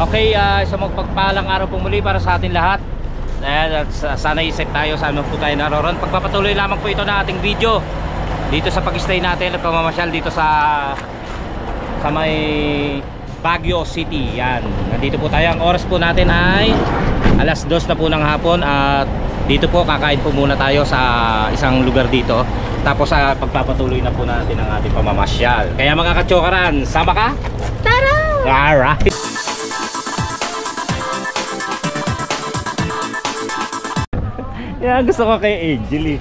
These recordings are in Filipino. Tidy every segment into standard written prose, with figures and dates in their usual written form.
Okay, sa magpagpalang araw po muli para sa ating lahat. Sana isip tayo sa ano po tayo naroon. Pagpapatuloy lamang po ito na ating video dito sa pag-stay natin at pamamasyal dito sa may Baguio City. Yan, nandito po tayo. Ang oras po natin ay alas 2 na po ng hapon. At dito po kakain po muna tayo sa isang lugar dito. Tapos pagpapatuloy na po natin ang ating pamamasyal. Kaya mga kachokaran, sama ka? Tara! Alright! Yan, gusto ko kay Angel eh.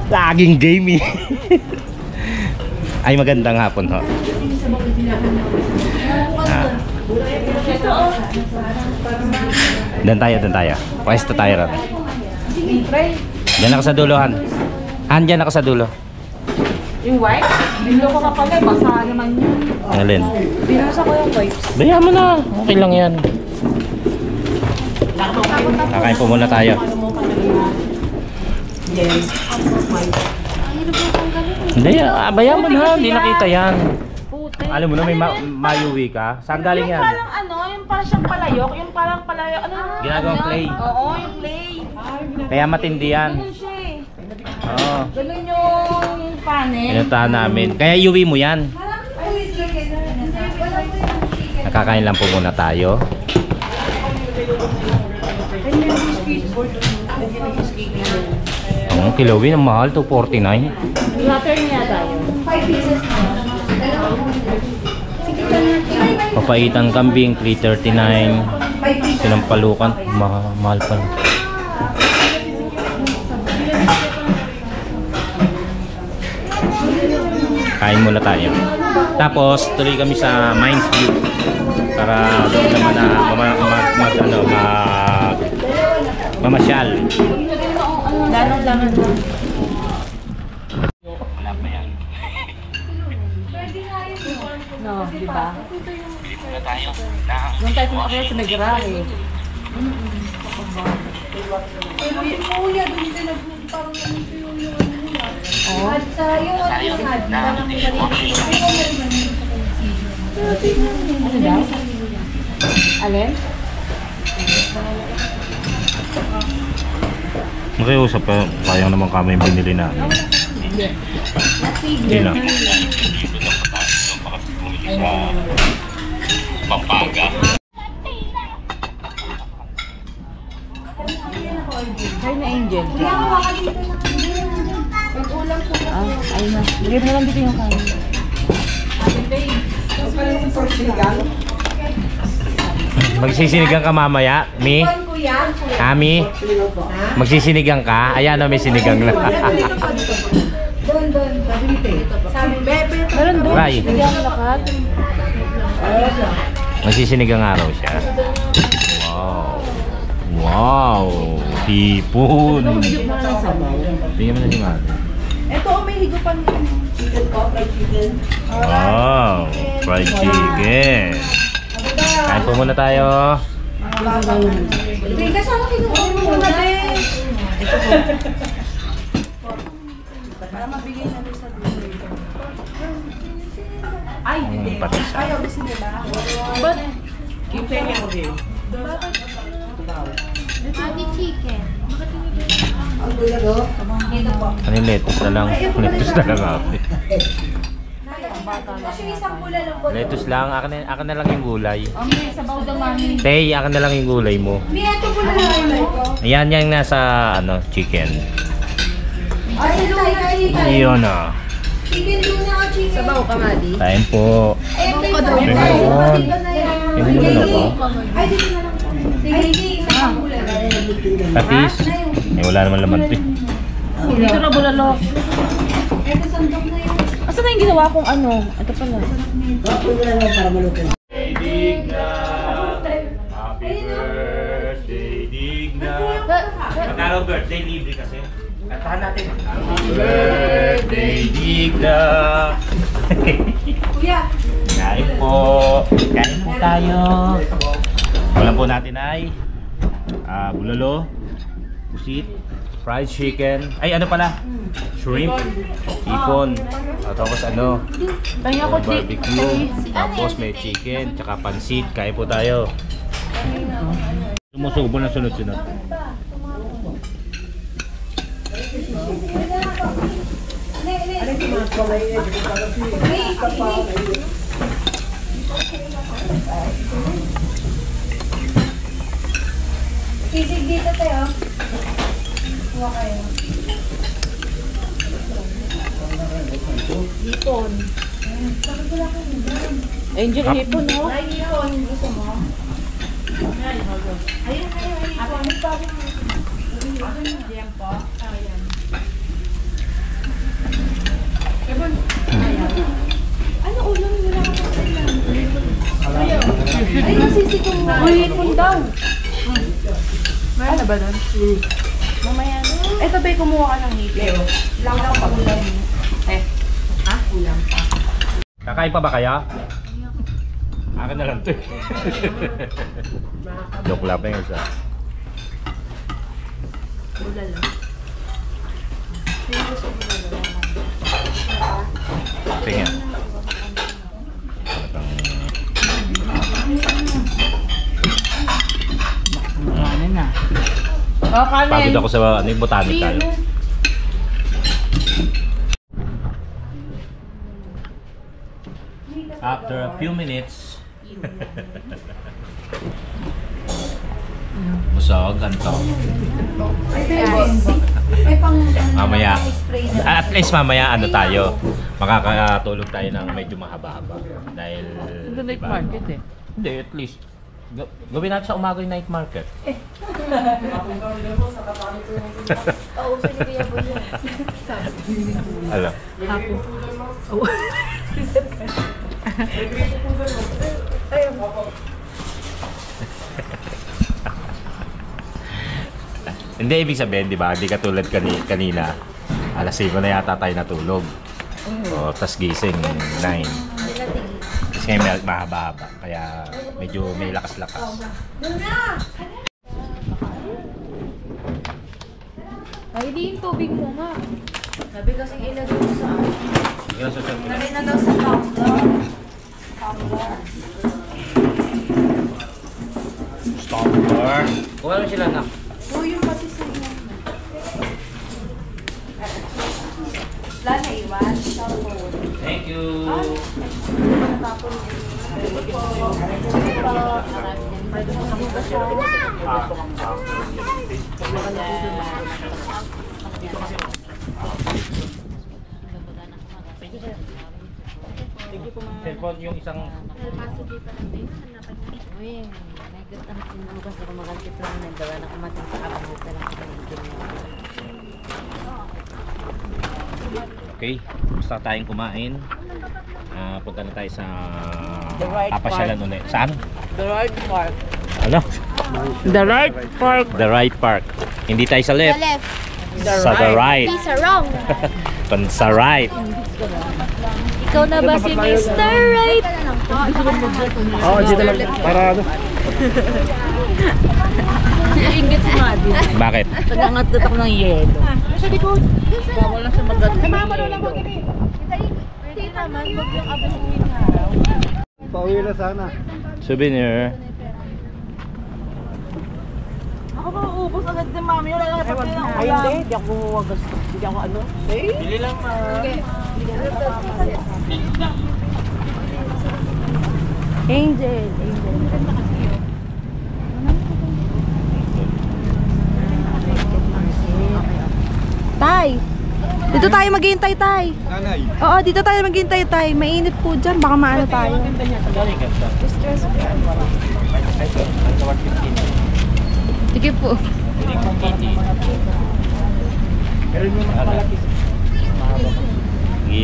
Laging game eh. Ay, magandang hapon ho. Dan tayo. Pwesto tayo rin. Diyan ako sa dulohan. Diyan ako sa dulo. Yung wipes? Bilo ko ka pala, basa naman yun. Alin? Binasa ko yung wipes. Bayaan mo na. Okay lang yan. Kakain po muna tayo. Hindi, bayaan mo na. Hindi nakita yan. Alam mo na, may mayuwi ka. Saan galing yan? Yung parang ano, yung parang siyang palayok. Yung parang palayok. Ano? Ginagawang clay. Oo, yung clay. Kaya matindi yan. Ganun siya eh. Oo. Ganun yung panel. Pinuntahan namin. Kaya iuwi mo yan. Nakakain lang po muna tayo. Ang kilawin, ang mahal, 249. Water niya tayo. 5 pieces na. Papaitan kambing, 339. Sinampalukan, mahal pa. Kain muna tayo. Tapos tuloy kami sa Mines View para doon naman na mamasyal. Laman. Wala pa yan. No, di ba? Dito na tayo. Doon tayo sumakaya sa Megrahe. Kuya, doon din nagparang yung Oo. at sa yung Ano daw? Alin? Makiusap pa, sayang naman kami yung binili namin. Hindi na. Pampanga. Hi na Angel. Ayun na. Lagyan mo lang dito yung kanin. Magsisinigang ka mamaya, Mi? Ami? Magsisinigang ka? Ayan o, may sinigang na. doon, sabi, bebe, Meron doon. Ray. Lagyan mo lakat. Magsisinigang araw siya. Wow! Tipon! Higop mo na ng sabaw. Tingnan mo na si Mami. ito may higupan din. Chicken po, fried chicken. Wow! Fried chicken! Kain po muna tayo. Teka, sana kinuha mo muna din. Ito po. Para mabigay na rin sa dulo. Ay, hindi. Patis. Ayaw gusto nila. But, Ati chicken. Ang gulado. Ito po. Ano yung lettuce na lang? Lettuce na lang ako. Kasi isang pula lang po. Lettuce lang. Akin na lang yung gulay. may sabaw daw mami. Tay, akin na lang yung gulay mo. May ito pula lang ito. Ayan yung nasa chicken. Ay, chicken. Iyon na. Chicken tuna o chicken. Sabaw ka, Madi. Kain po. Ay, ito yung Ayun. Ayun naman ako. Ay, dito na lang po. Ay, hindi. Isang pula lang. Patis. Eh, wala naman laman ito eh. Dito na bulalok. Ito sandok na yun. Asan na yung ginawa kong ano? Ito pala. Hey, Digna! Happy birthday, Digna! Magkano birthday? Libre kasi. Kantahan natin. Happy birthday, Digna! Kuya. Kain po! Kain po tayo! Walang po natin ay bulalo, pusit, fried chicken, ay ano pala? Shrimp, hipon, tapos ano, Tayo ako barbecue, tapos may chicken, tsaka pansit. Kain po tayo. Sumusubo na sunod-sunod. Sisig dito tayo. Huwa kayo. Hipon. Angel hipon, no? Ay, hipon. Gusto mo? Ayun, hipon. Diyan po. Ayan. Ano ulam? Wala ka pa ulam. Ay, nasisig ko mo. Hipon daw. Meron na ba nun? Mamaya na. Eto ba'y kumuha ka ng hipon? Lang ako pa ulam. Ha? Ulam pa. Kakain pa ba kaya? Akin na lang to. Joke lang yung isa. Ulan lang. Tingin. Ano na? Oh, kanin. Pagod ako sa botanical. After a few minutes, busog, ganito. May pang Mamaya, spray na. at least mamaya ano tayo, makakatulog tayo ng medyo mahaba-haba. Dahil, Ito night diba? market eh. Hindi, at least. Gawin natin sa umaga yung night market. Oo, sa Libya po yun. Alam. Hindi, ibig sabihin, di ba? Hindi katulad kanina. Alas 5 na yata tayo natulog. O, tas gising 9. Kasi may mahaba-haba. Kaya medyo may lakas-lakas. Ay, di yung tubig mo nga. Sabi kasing ilagay mo sa Yun, susunod ko na. Lagay na daw sa tumbler. Tumbler. Stopper. Kuha naman sila na. Oo, yung pati sa inyo. Wala na iwan. Cellphone. Thank you. Natapon yun. Cellphone yung isang... Uy, may ganda na sinugas ako magantip lang ng gawa na kumating sa kapalit na lang sa kanigin mo. Okay, basta tayong kumain. Punta na tayo sa The right papasyalan park. ulit. Saan? The right park. Ano? The right park. The right park. Hindi tayo sa left. left. Sa the right. He's wrong. Sa right. Ikaw na ba si Mr. Right? Oo, dito lang. Para ano? Ingit mo nga din. Bakit? Tagangat ako ng yelo. Sa likod. Bawal lang sa magat ng yelo. Pwede naman, wag yung abas mo yung araw. Pauwi na sana. Souvenir. Ako ba uubos agad din mami? Wala lang ito ng ulam. Ay hindi, di ako wagas. Hindi ako ano. Bili lang ma. Angel. Tay! Dito tayo maghihintay, tay. Nanay. Oo, dito tayo maghihintay, tay. Mainit po dyan, baka maano tayo. Sige po. Sige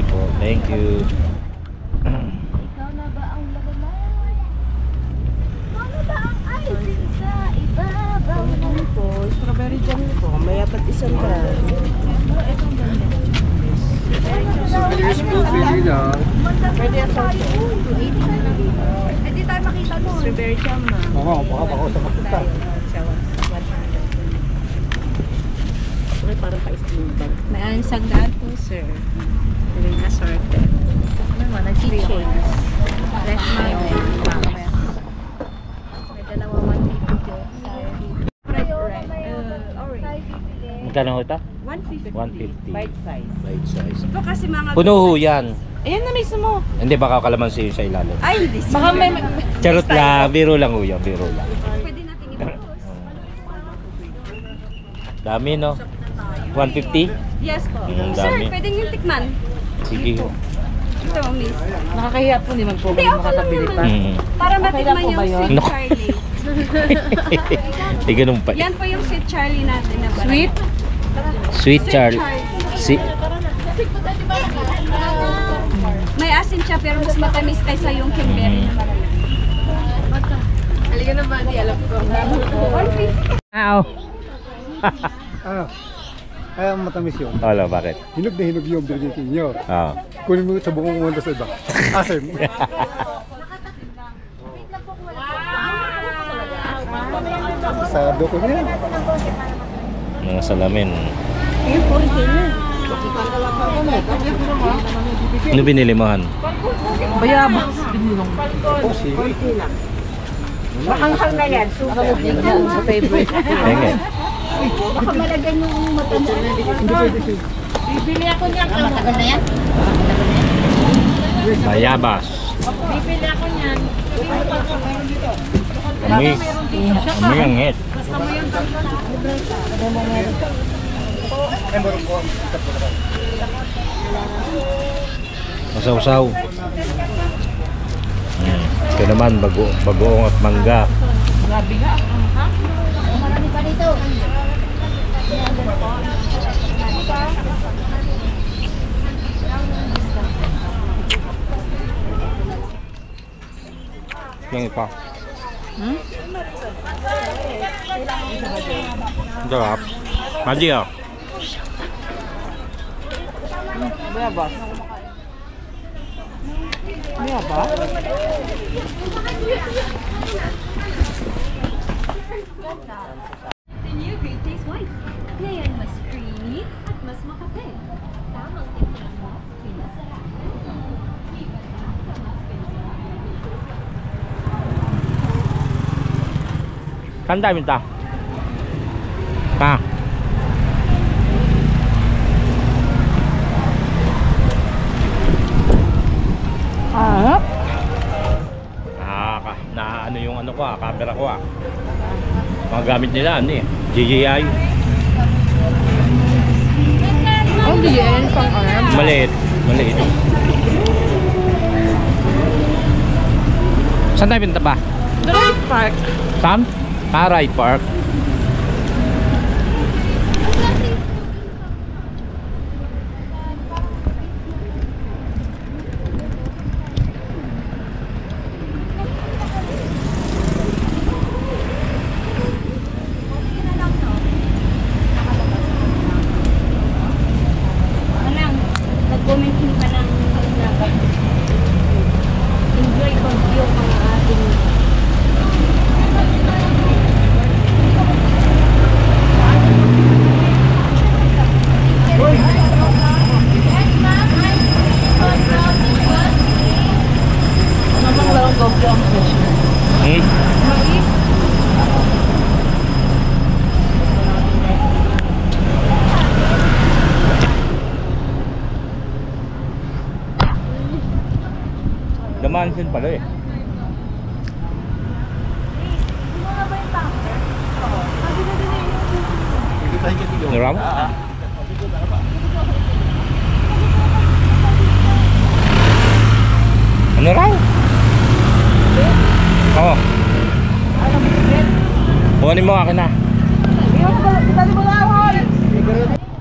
po. Thank you. Ikaw na ba ang labanan? Ikaw na ba ang ice sa ibabaw ng Po, strawberry jam po. May apat isang daan. Souvenirs po, pili na. Pwede sa Hindi tayo makita nun. strawberry jam na. Oo, baka ako sa kapunta. Okay, parang pa-steam bag. May ansang daan po, sir. Very assorted. Ano mo, nag-cheese. Fresh mayo. May dalawa 1 Magkano ito? 150. 150. Bite size. Bite size. Ito kasi mga... Puno ho yan. Ayan na mismo. Hindi, baka kalamansi sa ilalim. Ay, hindi. Baka may... Charot lang, biro lang ho yan, biro lang. Pwede natin i-post. Dami, no? 150? Yes po. Ang Sir, dami. pwedeng yung tikman. Sige ho. Ito, miss. Nakakahiya po naman po Hindi, kung okay lang makakabili pa. Mm. Para Okay matikman lang po yung ba yun? sweet No. Charlie. Di ganun pa. Yan po yung sweet Charlie natin na barang. Sweet? Sweet Charlie. Si May asim siya pero mas matamis kaysa yung kingberry na malalaki. Halika na ba? Di alam ko. 150. Ow. Ano? Ay, ang matamis yun. Wala, bakit? Hinog na hinog yung binigay nyo. Ah. Kunin mo sa bukong kumanda sa iba. Asim. Sado ko niya. Mga salamin. Ano binili mo, Han? Bayabas. Binilong. Oh, sige. Mahanghang na yan. Super. Yan sa favorite. Penge. Baka malagay yung mata mo. Hindi pwede siya. Bibili ako niyan. Matagal na yan? Bayabas. Bibili ako niyan. Amoy. Amoy ang het. Masaw-saw. Ito naman, bagoong at mangga. Marami pa dito. Yang ipa. Sarap. Maji ah. Bayabas. Bayabas? The new Great Taste White. Ngayon mas creamy at mas makapal. Tamang timpla mo. Pinasarap. Kanda minta. Ha. Ah. Na ano yung ano ko camera ko Mga gamit nila ano DJI. Oh, hindi yan. Pang arm. Maliit. Saan tayo pinta pa? Drive park. Saan? Taray Park. Manang, nag-commenting pa ng enjoy Baguio mga ating Namang lang Baguio ang fresh. Damansin pala eh. Ano raw? Ano raw? Oo. Kuhanin mo akin na. Dali mo lang, hoy!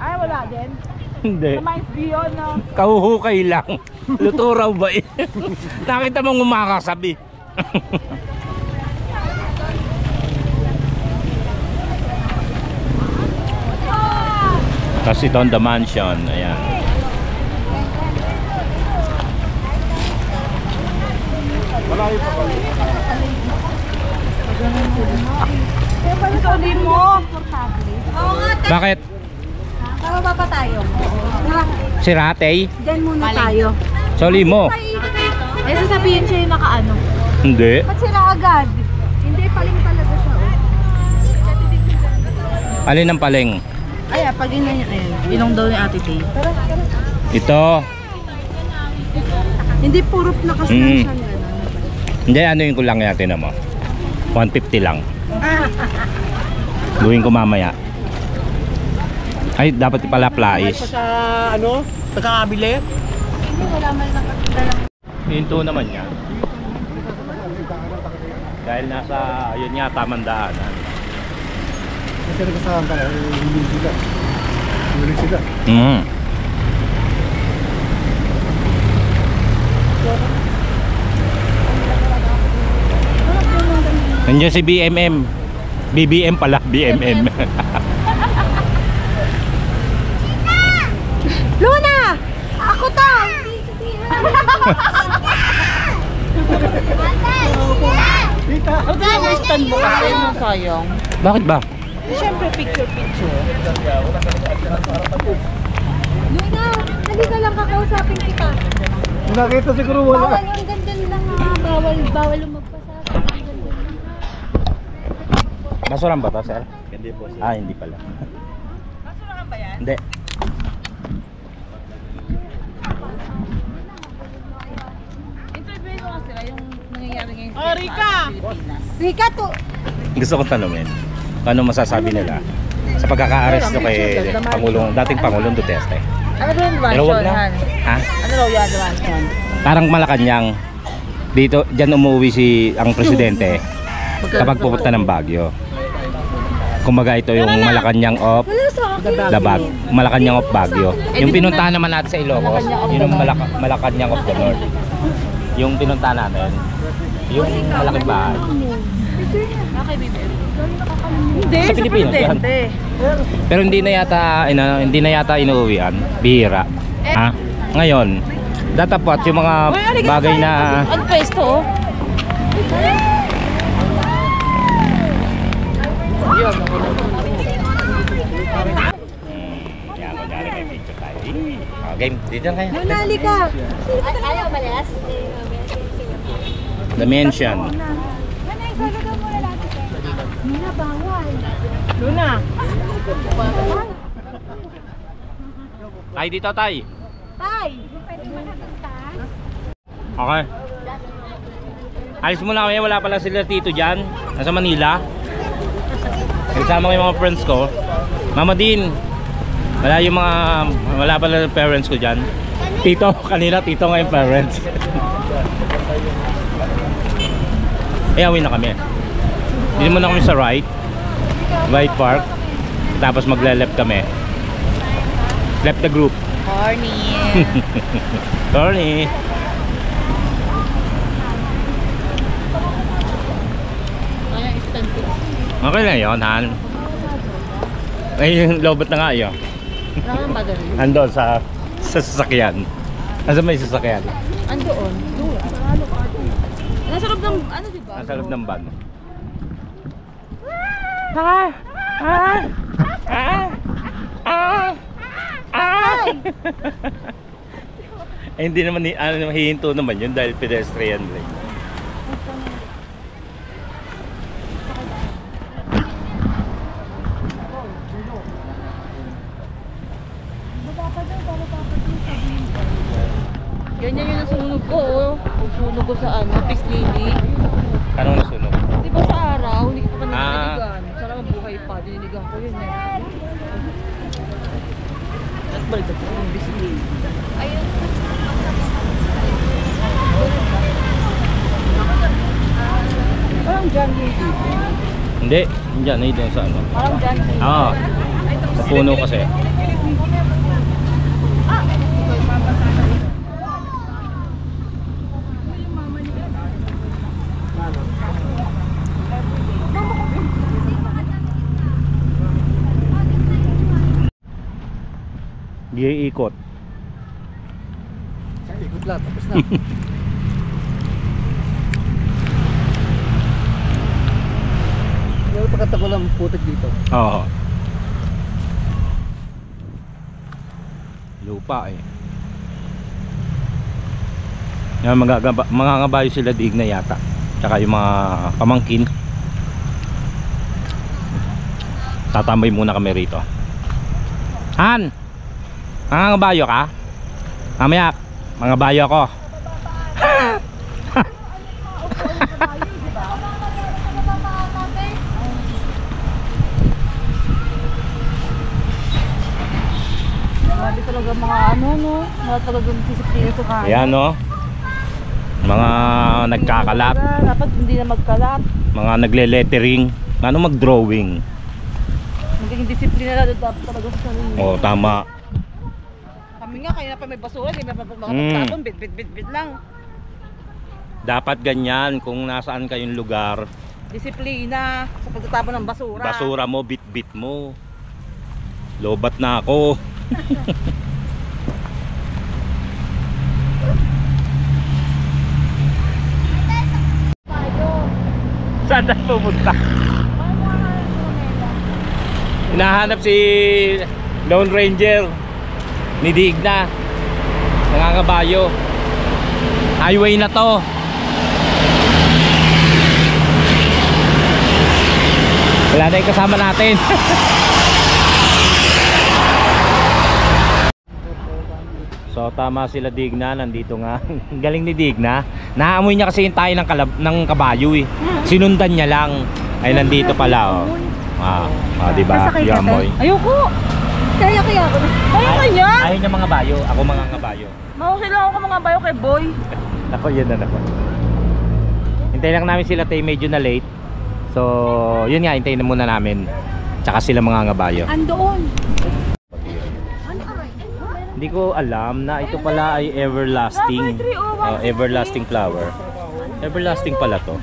Ay, wala din. Hindi. Mine's beyond, no? Kahuhukay lang. Luto raw ba eh? Nakita mong umakasabi. Kasi doon the mansion. Ayan. Sorry mo. Bakit? Tama pa tayo? Si Ratay? Diyan muna tayo. Soli mo? Eh, sasabihin siya yung nakaano. Hindi. Ba't sila agad? Hindi, paling talaga siya. Alin ang paleng? Ay, pag ina niya, ayan. Ilong daw ni Ate Tay. Ito. Hindi puro nakas lang siya. Hindi, ano yung kulang natin mo? 150 lang. Gawin ko mamaya. Ay, dapat pala plais. Sa ano? Pagkakabili? Hinto naman yan. Dahil nasa, yun nga, tamang daanan. Kasi nagkasama ka na, hindi sila. Hindi sila. Nandiyan si BMM. BBM pala, BMM. Luna! Ako to! Huwag ka na stand mo kasi mo sayang. Bakit ba? Siyempre picture. Luna, halika lang kakausapin kita. Nakita siguro wala. Bawal yung ganda lang ha. Bawal lumagpas sa akin. Basuran ba to, sir? Hindi po, sir. Ah, hindi pala. Basuran ba yan? Hindi. Interview ko sila yung nangyayari ngayon sa Pilipinas. Rika to. Gusto kong tanungin, ano masasabi nila sa pagkaka-arresto kay dating Pangulong Duterte? Ano ba yung Pero wag advance na. Han? Ha? Ano raw yung advance Han? Parang Malacanang. Dito, dyan umuwi ang presidente kapag pupunta ng Baguio. Kumaga ito yung Malacanang of Dabag, Malacanang of Baguio. Yung pinuntahan naman natin sa Ilocos, yun yung Malacanang of the North. Yung pinuntahan natin, yung malaking bahay. Hindi, Sa Pilipinas yan. Pero hindi na yata inuuwian. Bihira. Ha? Ngayon, datapot yung mga bagay na Ano pa ito oh? yan, kunyari may picture tayo. Game, dito na kayo. Luna, halika. Ayaw malas? The Mansion. Nanay, sabi ka muna natin. Luna, bawal. Luna. Tay, dito tay. Tay, pwede ba natin Okay. Alis muna kami, wala pala sila tito dyan. Nasa Manila. Nagsama ko yung mga friends ko. Mama din. Wala pala yung parents ko dyan. Tito, kanina tito ngayon parents. Awin na kami. Dito muna kami sa right Park. Tapos magle-left kami. Left the group. Morning. Sorry. Ano yung stand ko? Okay na yun, Han. Ay, yung lobot na nga yun. Ano ba doon? Andun sa sasakyan. Nasa may sasakyan. Andoon. Nasa loob ng, ano diba? Nasa loob ng van. Eh, hindi naman hihinto naman yun dahil pedestrian lane. Ganyan yung nasunog ko oh. Nasunog ko sa ano, Peace Lady. Anong nasunog? Di ba sa araw, hindi ko pa Ah. naninigan. Sana mabuhay pa, dininigan ko yun eh. At balik ako yung Peace Lady. Parang John Lady. Hindi, dyan ay doon sa ano. Parang John Lady. Ah, sa puno kasi. Di ikot. Ikot lang, tapos na. Pero pagkata ko lang putik dito. Oo. Lupa eh. Yan, mga ngabayo sila diig na yata. Tsaka yung mga pamangkin. Tatambay muna kami rito. Han, mangangabayo ka? Mamaya, mangabayo ako. Grabe talaga mga ano, no? Mga talagang disiplina sa kain. Ayan no. Mga nagkakalat, Dapat hindi na magkalat. mga nagle-lettering, ano mag-drawing. Magiging disiplina na dapat talaga sa sarili. Oh, tama. Kami nga, kaya na pa may basura, hindi may makapagtapon, bit lang. Dapat ganyan kung nasaan kayong lugar. Disiplina sa pagtatapon ng basura. Basura mo, bit-bit mo. Lobat na ako. Saan tayo pupunta? Hinahanap si Lone Ranger ni Digna. Nangangabayo. Highway na to. Wala na yung kasama natin. So tama sila Digna, nandito nga. Galing ni Digna. Naamoy niya kasi yung tayo ng kabayo eh. Sinundan niya lang. Ay nandito pala oh. Diba? Yung amoy. Ayoko! Kaya ako. Kaya kanya? Ayaw niya mga bayo. Ako mga kabayo. Makakailangan ko mga bayo kay Boy. Ako yun na ako. Hintayin lang namin sila tayo medyo na late. So yun nga, hintayin na muna namin. Tsaka sila mga ngabayo. Andoon. Hindi ko alam na ito pala ay everlasting. Everlasting flower. Everlasting pala to.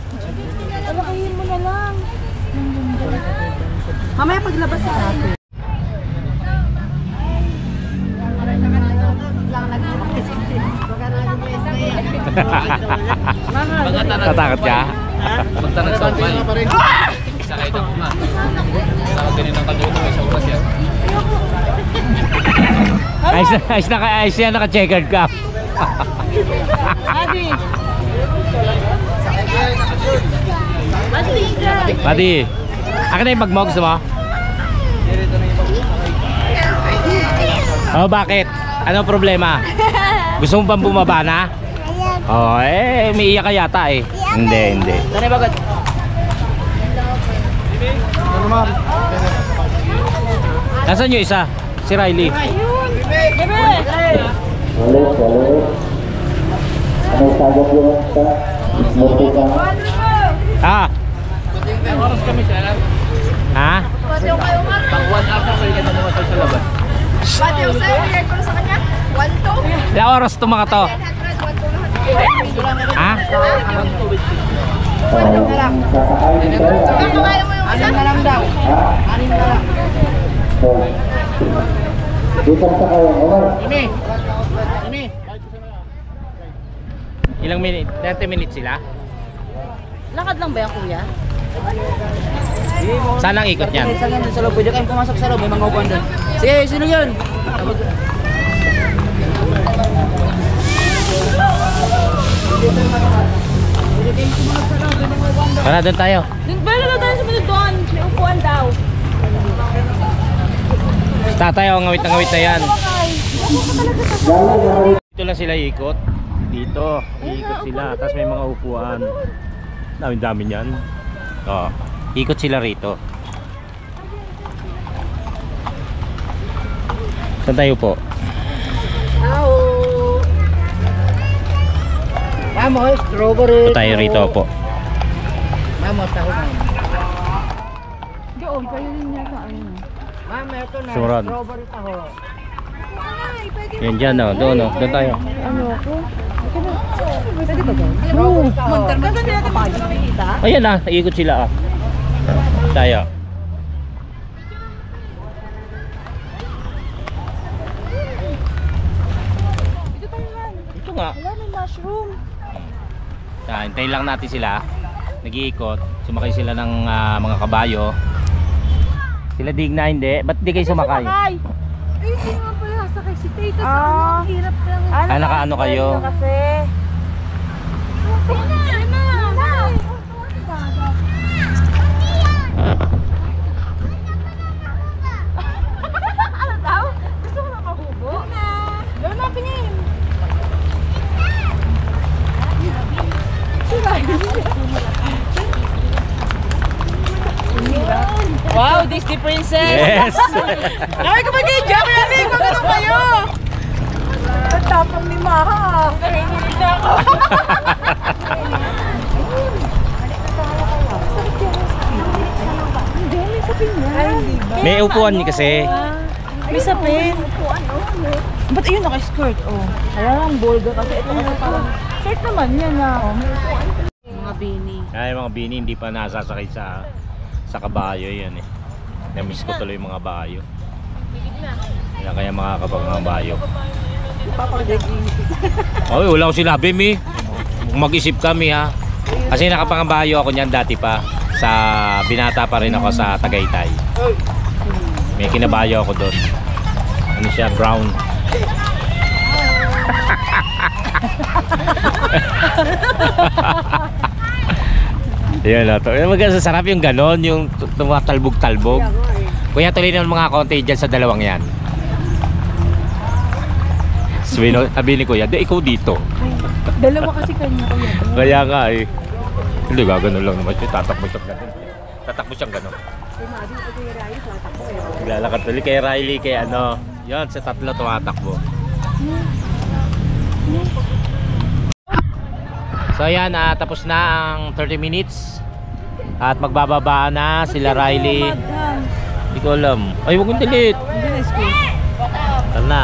Alakayin mo na lang. Mamaya paglabas sa akin. Tatakot ka? Magtanong sa upan. Isa kayo ng kuma. Tawag ganun ng kadulong may sa upas yan. Ayos yan, naka-checkered ka. Adi! Pati, akin na yung bag mo, gusto mo? Oh, bakit? Ano problema? Gusto mo bang bumaba na? Oh, may iyak ka yata eh. Hindi. Tanay bagad. Ano ma'am? Nasaan yung isa? Si Riley. Ah. Oras kami siya lang. Ha? Pang 1 hour na kayo na namatay sa labas. Pati yung sa'yo, bigay ko na sa kanya. 1-2. Ilang oras to mga to? 100, 1-2 lahat. Ha? Kakakain mo yung isa? Anim na lang daw. Anim na lang. Ini. Ilang minute? 30 minutes sila? Lakad lang ba yan, kuya? Saan ang ikot niyan? Saan yan sa loob? Pwede kayong pumasok sa loob. May mga upuan doon. Sige, sino yun? Tara, doon tayo. Bala na tayo sa mga doon. May upuan daw. Tatay, ang ngawit na yan. Dito lang sila ikot. Dito, ikot sila. Tapos may mga upuan. Dami niyan. Oh, ikot sila rito. Saan tayo po? Mamo, strawberry. Ito tayo rito po. Mamo, taho mamo. Doon, kayo rin niya sa ano. Mamo, ito na. Sumunod. Strawberry taho. Yan dyan, doon tayo. Ano ako? Pwede ba doon? Oo. Muntar ka doon natin makikita. Ayan na, ikot sila. Tayo. Ito nga. Wala, may mushroom. Hintayin lang natin sila. Nag-iikot. Sumakay sila ng mga kabayo. Sila Digna hindi. Ba't di kayo sumakay? Ay, hindi nga pala. Sakay si Tay. Kasi ano, hirap lang. Nakaano kayo? Kasi. Ayun na. Ano daw? Wow, Disney princess. Yes! Ay, kapag kayo, Jack, yan ko, ganun kayo. Ang tapang ni Maha. Narinig na ako. Hindi, may sapin yan. May upuan niya kasi. May sapin. Ba't ayun naka-skirt? Oh. Kaya lang, bolga kasi. Ito kasi parang skirt naman yan ah. Oh, may upuan. Mga bini. Ay, mga bini hindi pa nasasakay sa kabayo yan eh. Namiss ko tuloy yung mga bayo. Kaya makakapag mga bayo. Oy, wala akong sinabi, Mi. Mag-isip kami ha. Kasi nakapangabayo ako niyan dati pa. Sa binata pa rin ako sa Tagaytay. May kinabayo ako doon. Ano siya, brown. Yan na to. Masarap yung ganon, yung tumatalbog-talbog. Kuya, tuloy ng mga konti dyan sa dalawang yan. Sabi ni Kuya, ikaw dito. Dalawa kasi kanya ko yan. Kaya nga eh. Hindi, gagano lang naman siya. Tatakbo siyang gano'n. Tatakbo siyang gano'n. Naglalakad tuloy kay Riley, kay ano. Yan, sa tatlo tumatakbo. So yan, tapos na ang 30 minutes. At magbababa na sila Riley. Hindi ko alam. Ay, huwag mong delete. Tara na.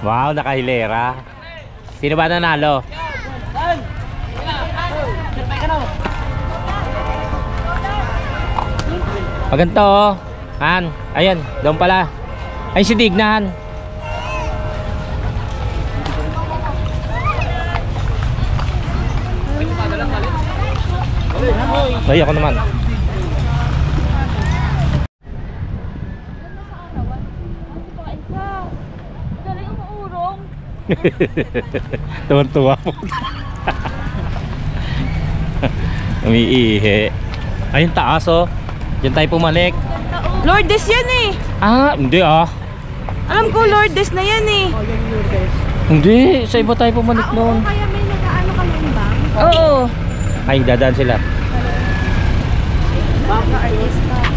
Wow, nakahilera. Sino ba nanalo? Paganto oh. Han, ayan, doon pala. Ay, si Dignan. Ay, ako naman. Galing umuurong. Tuwan-tuwa po. Umiihi. Ayun taas oh. Diyan tayo pumalik. Lourdes yan eh. Ah, hindi ah. Alam ko Lourdes na yan eh. Hindi, sa iba tayo pumalik noon. Kaya may nag-ano kami ba? Oo. Ay, dadaan sila. Baka artista.